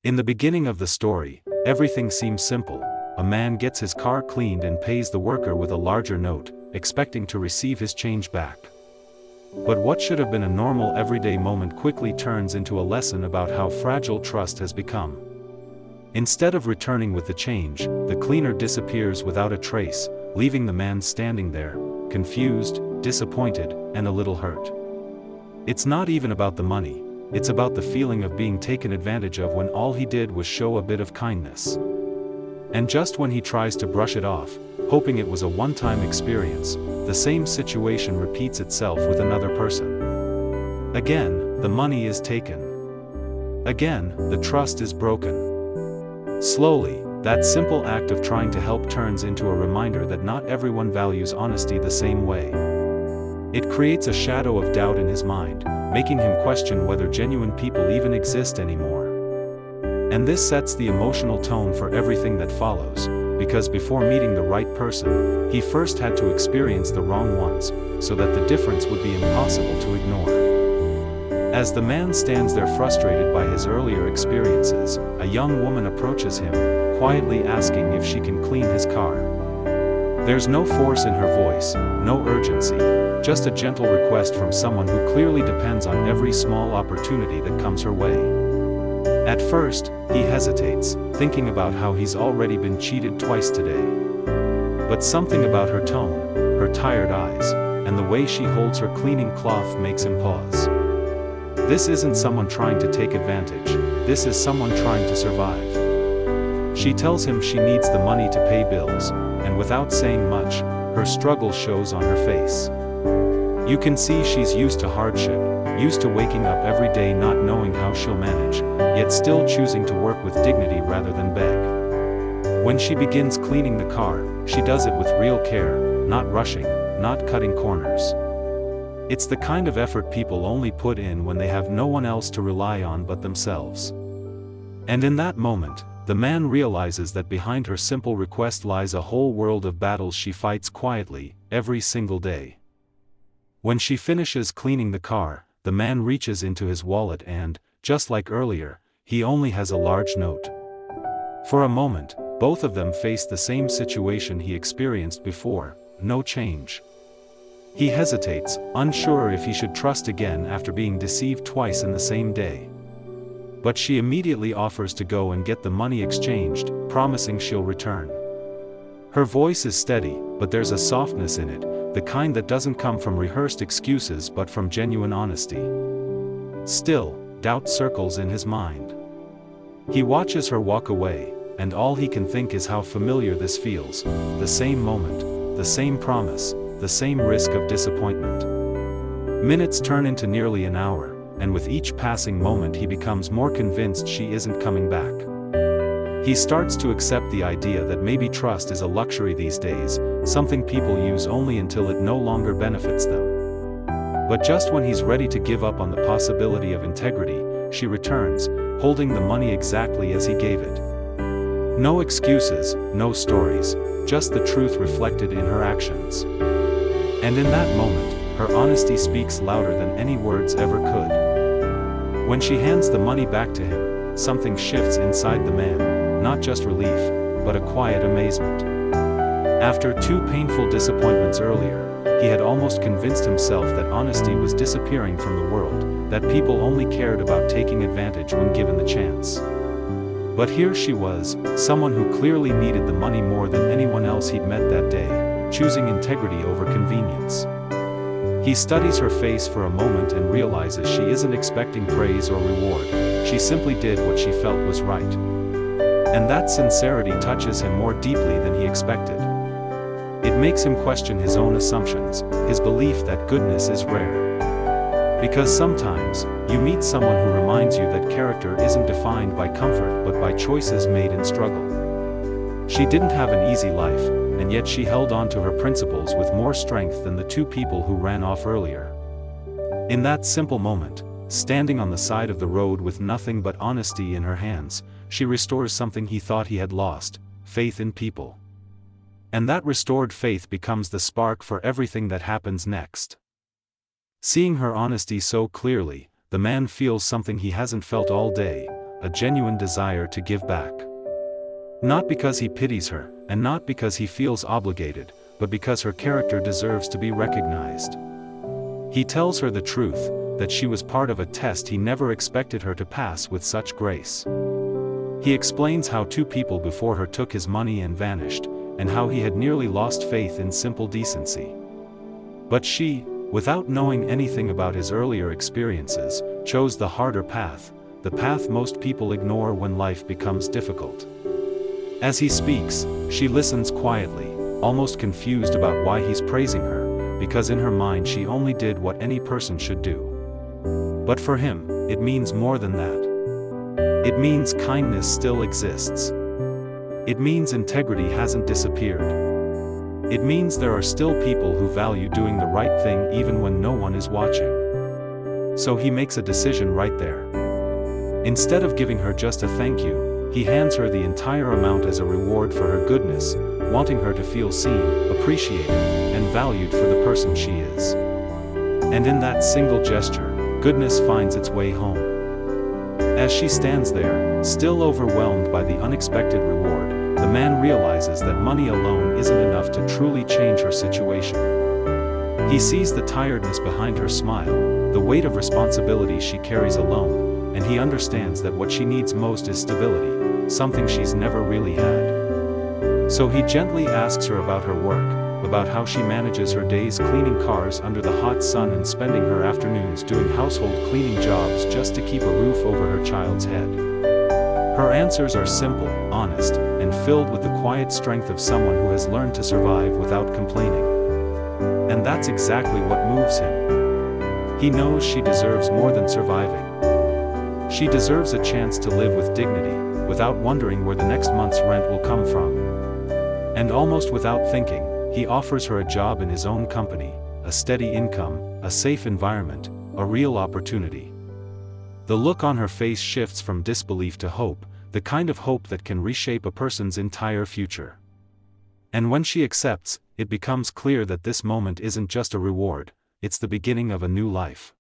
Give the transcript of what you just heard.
In the beginning of the story, everything seems simple. A man gets his car cleaned and pays the worker with a larger note, expecting to receive his change back. But what should have been a normal everyday moment quickly turns into a lesson about how fragile trust has become. Instead of returning with the change, the cleaner disappears without a trace, leaving the man standing there, confused, disappointed, and a little hurt. It's not even about the money, it's about the feeling of being taken advantage of when all he did was show a bit of kindness. And just when he tries to brush it off, hoping it was a one-time experience, the same situation repeats itself with another person. Again, the money is taken. Again, the trust is broken. Slowly, that simple act of trying to help turns into a reminder that not everyone values honesty the same way. It creates a shadow of doubt in his mind, making him question whether genuine people even exist anymore. And this sets the emotional tone for everything that follows, because before meeting the right person, he first had to experience the wrong ones, so that the difference would be impossible to ignore. As the man stands there frustrated by his earlier experiences, a young woman approaches him, quietly asking if she can clean his car. There's no force in her voice, no urgency, just a gentle request from someone who clearly depends on every small opportunity that comes her way. At first, he hesitates, thinking about how he's already been cheated twice today. But something about her tone, her tired eyes, and the way she holds her cleaning cloth makes him pause. This isn't someone trying to take advantage, this is someone trying to survive. She tells him she needs the money to pay bills, and without saying much, her struggle shows on her face. You can see she's used to hardship, used to waking up every day not knowing how she'll manage, yet still choosing to work with dignity rather than beg. When she begins cleaning the car, she does it with real care, not rushing, not cutting corners. It's the kind of effort people only put in when they have no one else to rely on but themselves. And in that moment, the man realizes that behind her simple request lies a whole world of battles she fights quietly, every single day. When she finishes cleaning the car, the man reaches into his wallet and, just like earlier, he only has a large note. For a moment, both of them face the same situation he experienced before, no change. He hesitates, unsure if he should trust again after being deceived twice in the same day. But she immediately offers to go and get the money exchanged, promising she'll return. Her voice is steady, but there's a softness in it, the kind that doesn't come from rehearsed excuses but from genuine honesty. Still, doubt circles in his mind. He watches her walk away, and all he can think is how familiar this feels, the same moment, the same promise, the same risk of disappointment. Minutes turn into nearly an hour, and with each passing moment he becomes more convinced she isn't coming back. He starts to accept the idea that maybe trust is a luxury these days, something people use only until it no longer benefits them. But just when he's ready to give up on the possibility of integrity, she returns, holding the money exactly as he gave it. No excuses, no stories, just the truth reflected in her actions. And in that moment, her honesty speaks louder than any words ever could. When she hands the money back to him, something shifts inside the man, not just relief, but a quiet amazement. After two painful disappointments earlier, he had almost convinced himself that honesty was disappearing from the world, that people only cared about taking advantage when given the chance. But here she was, someone who clearly needed the money more than anyone else he'd met that day, choosing integrity over convenience. He studies her face for a moment and realizes she isn't expecting praise or reward, she simply did what she felt was right. And that sincerity touches him more deeply than he expected. It makes him question his own assumptions, his belief that goodness is rare. Because sometimes, you meet someone who reminds you that character isn't defined by comfort but by choices made in struggle. She didn't have an easy life, and yet she held on to her principles with more strength than the two people who ran off earlier. In that simple moment, standing on the side of the road with nothing but honesty in her hands, she restores something he thought he had lost, faith in people. And that restored faith becomes the spark for everything that happens next. Seeing her honesty so clearly, the man feels something he hasn't felt all day, a genuine desire to give back. Not because he pities her, and not because he feels obligated, but because her character deserves to be recognized. He tells her the truth, that she was part of a test he never expected her to pass with such grace. He explains how 2 people before her took his money and vanished, and how he had nearly lost faith in simple decency. But she, without knowing anything about his earlier experiences, chose the harder path, the path most people ignore when life becomes difficult. As he speaks, she listens quietly, almost confused about why he's praising her, because in her mind she only did what any person should do. But for him, it means more than that. It means kindness still exists. It means integrity hasn't disappeared. It means there are still people who value doing the right thing even when no one is watching. So he makes a decision right there. Instead of giving her just a thank you, he hands her the entire amount as a reward for her goodness, wanting her to feel seen, appreciated, and valued for the person she is. And in that single gesture, goodness finds its way home. As she stands there, still overwhelmed by the unexpected reward, the man realizes that money alone isn't enough to truly change her situation. He sees the tiredness behind her smile, the weight of responsibility she carries alone, and he understands that what she needs most is stability, something she's never really had. So he gently asks her about her work, about how she manages her days cleaning cars under the hot sun and spending her afternoons doing household cleaning jobs just to keep a roof over her child's head. Her answers are simple, honest, and filled with the quiet strength of someone who has learned to survive without complaining. And that's exactly what moves him. He knows she deserves more than surviving. She deserves a chance to live with dignity, without wondering where the next month's rent will come from. And almost without thinking, he offers her a job in his own company, a steady income, a safe environment, a real opportunity. The look on her face shifts from disbelief to hope, the kind of hope that can reshape a person's entire future. And when she accepts, it becomes clear that this moment isn't just a reward, it's the beginning of a new life.